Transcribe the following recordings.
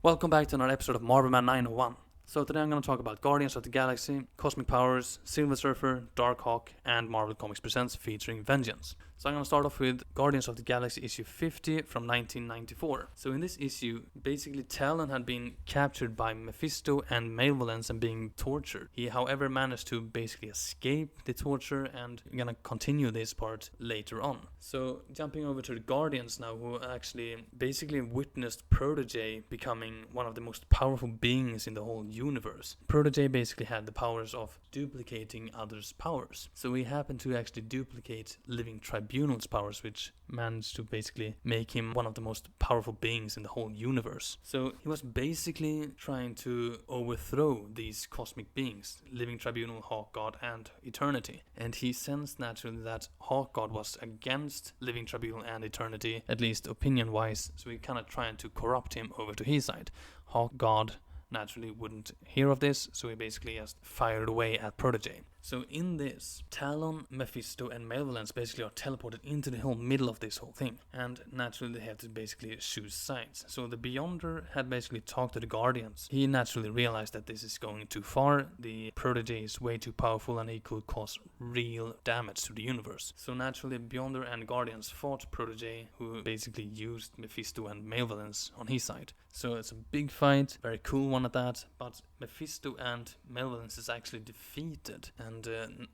Welcome back to another episode of Marvel Man 901. So today I'm going to talk about Guardians of the Galaxy, Cosmic Powers, Silver Surfer, Darkhawk, and Marvel Comics Presents featuring Vengeance. So I'm going to start off with Guardians of the Galaxy issue 50 from 1994. So in this issue, basically Talon had been captured by Mephisto and Malevolence and being tortured. He, however, managed to basically escape the torture, and I'm going to continue this part later on. So jumping over to the Guardians now, who actually basically witnessed Protege becoming one of the most powerful beings in the whole universe. Protege basically had the powers of duplicating others' powers. So he happened to actually duplicate Living Tribunal's powers, which managed to basically make him one of the most powerful beings in the whole universe. So he was basically trying to overthrow these cosmic beings, Living Tribunal, Hawk God, and Eternity. And he sensed naturally that Hawk God was against Living Tribunal and Eternity, at least opinion-wise, so he kind of trying to corrupt him over to his side. Hawk God naturally wouldn't hear of this, so he basically just fired away at Protege. So in this, Talon, Mephisto, and Malevolence basically are teleported into the whole middle of this whole thing, and naturally they have to basically choose sides. So the Beyonder had basically talked to the Guardians. He naturally realized that this is going too far, the Protege is way too powerful and he could cause real damage to the universe. So naturally Beyonder and Guardians fought Protege, who basically used Mephisto and Malevolence on his side. So it's a big fight, very cool one at that, but Mephisto and Malevolence is actually defeated and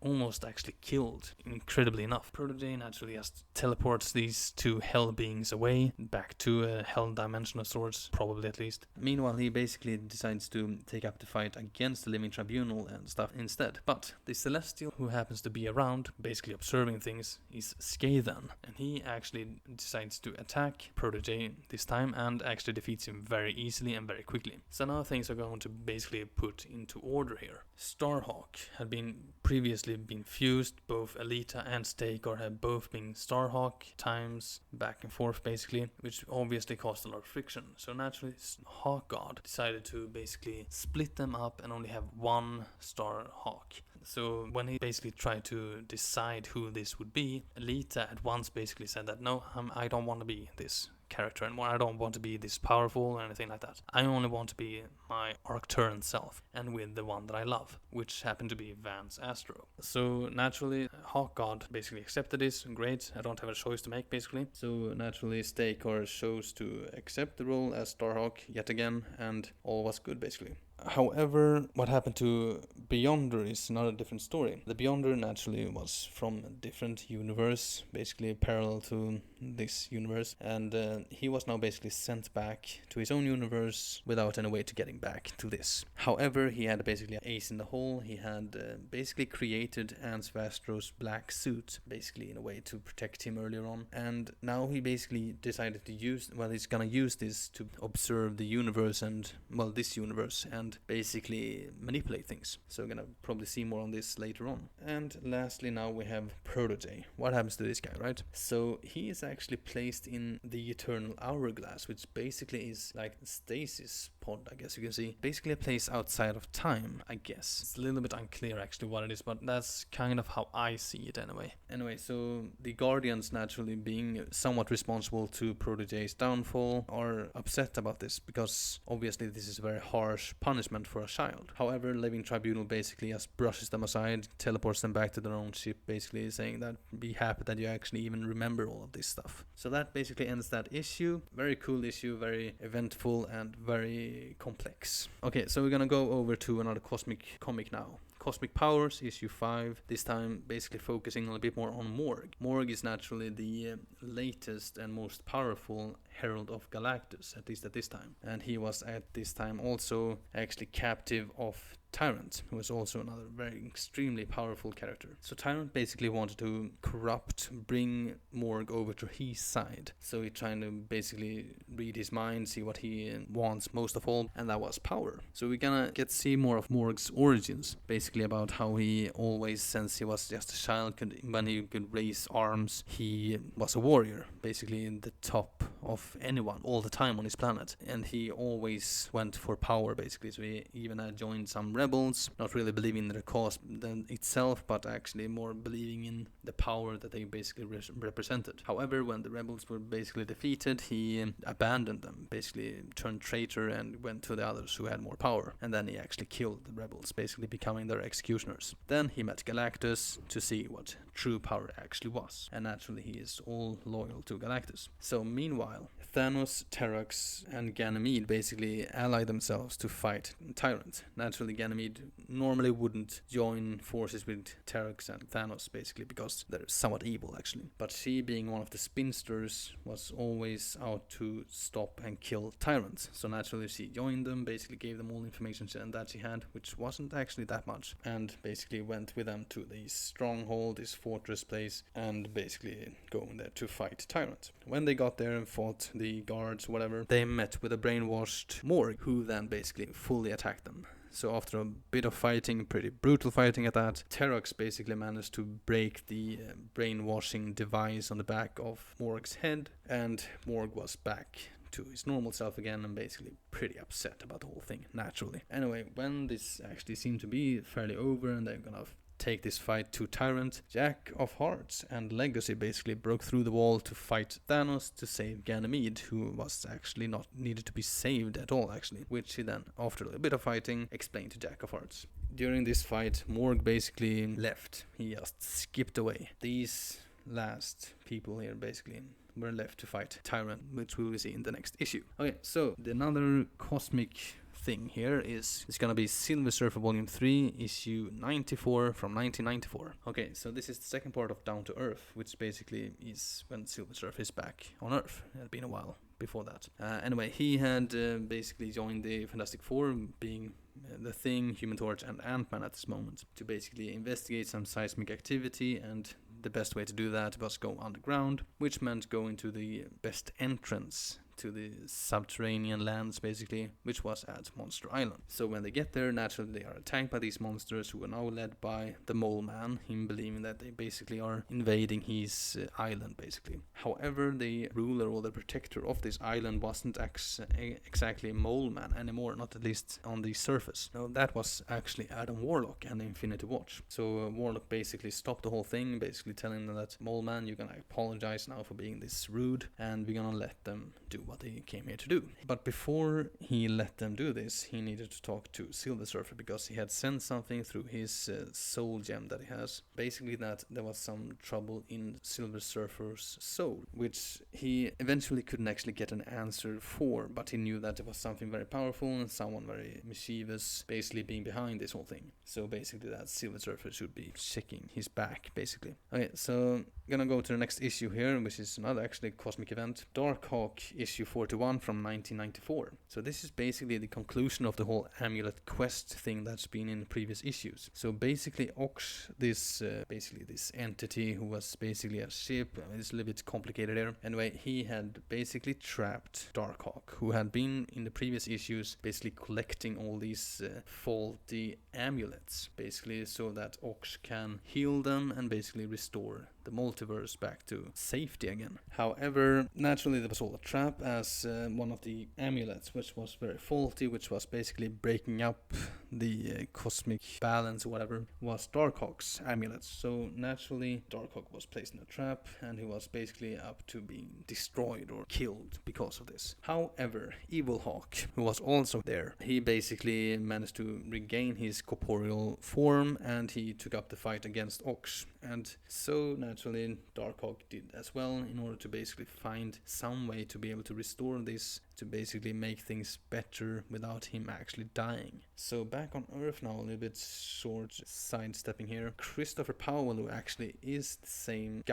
almost actually killed, incredibly enough. Protege naturally just teleports these two hell beings away, back to a hell dimension of sorts, probably at least. Meanwhile, he basically decides to take up the fight against the Living Tribunal and stuff instead. But the Celestial, who happens to be around, basically observing things, is Skaven, and he actually decides to attack Protege this time and actually defeats him very easily and very quickly. So now things are going to basically put into order here. Starhawk had previously been fused. Both Alita and Stakar had both been Starhawk times back and forth basically, which obviously caused a lot of friction. So naturally Hawk God decided to basically split them up and only have one Starhawk. So when he basically tried to decide who this would be, Alita at once basically said that no, I don't want to be this character anymore. I don't want to be this powerful or anything like that. I only want to be my Arcturan self, and with the one that I love, which happened to be Vance Astro. So naturally Hawk God basically accepted this. Great, I don't have a choice to make basically. So naturally Stakar chose to accept the role as Starhawk yet again, and all was good basically. However, what happened to Beyonder is another different story. The Beyonder naturally was from a different universe, basically parallel to this universe, and he was now basically sent back to his own universe without any way to getting back to this. However, he had basically an ace in the hole. He had basically created Vance Astro's black suit, basically in a way to protect him earlier on, and now he basically decided to he's gonna use this to observe the universe and, this universe, and basically manipulate things. So we're gonna probably see more on this later on. And lastly now we have Protege. What happens to this guy, right? So he is actually placed in the Eternal Hourglass, which basically is like stasis pod, I guess you can see. Basically a place outside of time, I guess. It's a little bit unclear actually what it is, but that's kind of how I see it anyway. Anyway, so the Guardians, naturally being somewhat responsible to Protege's downfall, are upset about this because obviously this is a very harsh punishment for a child. However, Living Tribunal basically just brushes them aside, teleports them back to their own ship, basically saying that be happy that you actually even remember all of this stuff. So that basically ends that issue. Very cool issue, very eventful and very complex. Okay, so we're gonna go over to another cosmic comic now. Cosmic Powers, issue 5, this time basically focusing a little bit more on Morg. Morg is naturally the latest and most powerful Herald of Galactus, at least at this time. And he was at this time also actually captive of Tyrant, who was also another very extremely powerful character. So Tyrant basically wanted to bring Morg over to his side. So he trying to basically read his mind, see what he wants most of all, and that was power. So we're gonna get to see more of Morg's origins, basically about how he always, since he was just a child, when he could raise arms, he was a warrior, basically in the top of anyone all the time on his planet, and he always went for power basically. So he even had joined some rebels rebels, not really believing in their cause itself, but actually more believing in the power that they basically represented. However, when the rebels were basically defeated, he abandoned them, basically turned traitor and went to the others who had more power. And then he actually killed the rebels, basically becoming their executioners. Then he met Galactus to see what true power actually was. And naturally, he is all loyal to Galactus. So meanwhile, Thanos, Terrax, and Ganymede basically ally themselves to fight Tyrant. Naturally, Ganymede normally wouldn't join forces with Terrax and Thanos, basically, because they're somewhat evil, actually. But she, being one of the spinsters, was always out to stop and kill Tyrant. So naturally, she joined them, basically gave them all information that she had, which wasn't actually that much, and basically went with them to the stronghold, this fortress place, and basically going there to fight Tyrant. When they got there and fought the guards, whatever, they met with a brainwashed Morg, who then basically fully attacked them. So after a bit of fighting, pretty brutal fighting at that, Terrax basically managed to break the brainwashing device on the back of Morg's head, and Morg was back to his normal self again and basically pretty upset about the whole thing, naturally. Anyway, when this actually seemed to be fairly over and they're gonna take this fight to Tyrant, Jack of Hearts and Legacy basically broke through the wall to fight Thanos to save Ganymede, who was actually not needed to be saved at all, actually, which he then, after a bit of fighting, explained to Jack of Hearts. During this fight, Morg basically left. He just skipped away. These last people here basically were left to fight Tyrant, which we will see in the next issue. Okay, so another cosmic thing here is it's gonna be Silver Surfer Volume 3, issue 94 from 1994. Okay, so this is the second part of Down to Earth, which basically is when Silver Surfer is back on Earth. It had been a while before that. Anyway, he had basically joined the Fantastic Four, being the Thing, Human Torch, and Ant-Man at this moment, to basically investigate some seismic activity, and the best way to do that was go underground, which meant going to the best entrance to the subterranean lands, basically, which was at Monster Island. So when they get there, naturally they are attacked by these monsters, who are now led by the Mole Man, him believing that they basically are invading his island, basically. However, the ruler or the protector of this island wasn't exactly Mole Man anymore, not at least on the surface. No, that was actually Adam Warlock and the Infinity Watch. So Warlock basically stopped the whole thing, basically telling them that, Mole Man, you're gonna apologize now for being this rude, and we're gonna let them do what they came here to do. But before he let them do this, he needed to talk to Silver Surfer, because he had sent something through his soul gem that he has. Basically that there was some trouble in Silver Surfer's soul, which he eventually couldn't actually get an answer for, but he knew that it was something very powerful and someone very mischievous basically being behind this whole thing. So basically that Silver Surfer should be checking his back, basically. Okay, so gonna go to the next issue here, which is another actually cosmic event. Darkhawk issue 41 from 1994. So this is basically the conclusion of the whole amulet quest thing that's been in previous issues. So basically Ox, this entity who was basically a ship, it's a little bit complicated here. Anyway, he had basically trapped Darkhawk, who had been in the previous issues basically collecting all these faulty amulets, basically so that Ox can heal them and basically restore the multiverse back to safety again. However, naturally there was all a trap, as one of the amulets, which was very faulty, which was basically breaking up the cosmic balance or whatever, was Darkhawk's amulet. So naturally Darkhawk was placed in a trap, and he was basically up to being destroyed or killed because of this. However, Evil Hawk, who was also there, he basically managed to regain his corporeal form, and he took up the fight against Ox. And so naturally Darkhawk did as well, in order to basically find some way to be able to restore this, to basically make things better without him actually dying. So back on Earth now, a little bit short sidestepping here. Christopher Powell, who actually is the same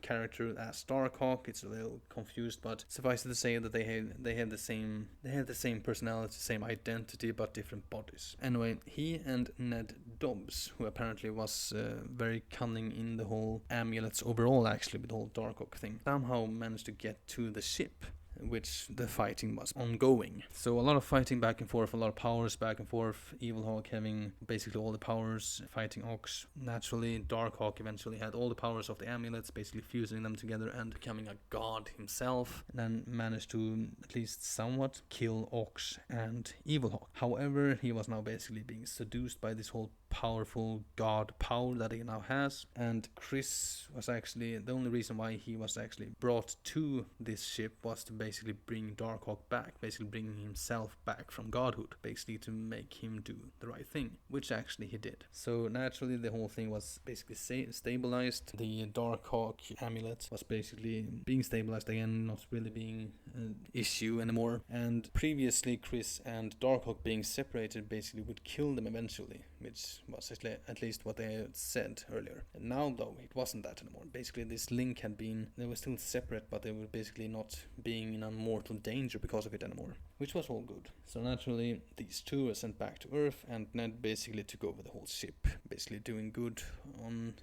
character as Darkhawk, it's a little confused, but suffice it to say that they had the same personality, same identity, but different bodies. Anyway, he and Ned Dobbs, who apparently was very cunning in the whole amulets overall, actually, with the whole Darkhawk thing, somehow managed to get to the ship. which the fighting was ongoing. So a lot of fighting back and forth, a lot of powers back and forth. Evilhawk having basically all the powers, fighting Ox. Naturally, Darkhawk eventually had all the powers of the amulets, basically fusing them together and becoming a god himself, and then managed to at least somewhat kill Ox and Evilhawk. However, he was now basically being seduced by this whole powerful god power that he now has, and Chris was actually the only reason why he was actually brought to this ship was to basically bring Darkhawk back, basically bringing himself back from godhood, basically to make him do the right thing, which actually he did. So naturally the whole thing was basically stabilized. The Darkhawk amulet was basically being stabilized again, not really being an issue anymore, and previously Chris and Darkhawk being separated basically would kill them eventually, which was at least what they had said earlier. And now though, it wasn't that anymore. Basically this link had been, they were still separate, but they were basically not being in a mortal danger because of it anymore, which was all good. So naturally these two were sent back to Earth, and Ned basically took over the whole ship, basically doing good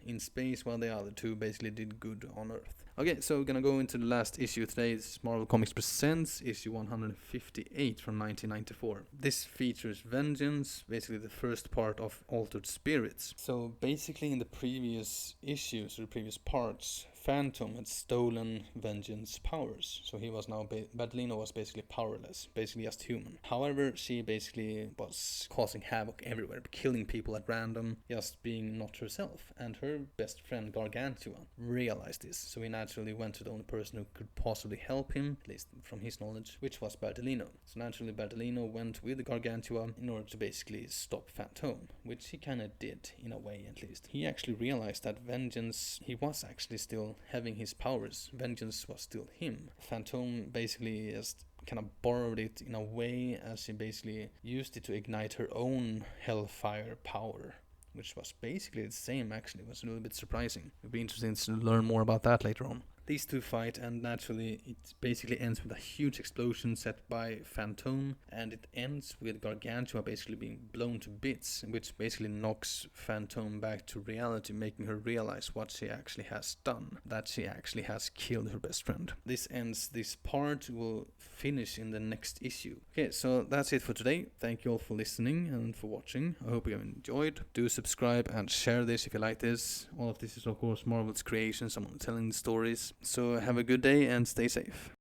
in space, while the other two basically did good on Earth. Okay, so we're gonna go into the last issue today. This is Marvel Comics Presents, issue 158 from 1994. This features Vengeance, basically the first part of Altered Spirits. So basically in the previous issues, or the previous parts, Phantom had stolen Vengeance's powers, so he was now Bertolino was basically powerless, basically just human. However, she basically was causing havoc everywhere, killing people at random, just being not herself. And her best friend Gargantua realized this, so he naturally went to the only person who could possibly help him, at least from his knowledge, which was Bertolino. So naturally Bertolino went with Gargantua in order to basically stop Phantom, which he kind of did in a way at least. He actually realized that Vengeance, he was actually still having his powers. Vengeance was still him. Phantom basically just kind of borrowed it in a way, as she basically used it to ignite her own hellfire power, which was basically the same. Actually, it was a little bit surprising. It'd be interesting to learn more about that later on. These two fight, and naturally it basically ends with a huge explosion set by Phantom, and it ends with Gargantua basically being blown to bits, which basically knocks Phantom back to reality, making her realize what she actually has done, that she actually has killed her best friend. This ends this part. Will finish in the next issue. Okay, so that's it for today. Thank you all for listening and for watching. I hope you have enjoyed. Do subscribe and share this if you like this. All of this is of course Marvel's creations. I'm telling the stories. So have a good day and stay safe.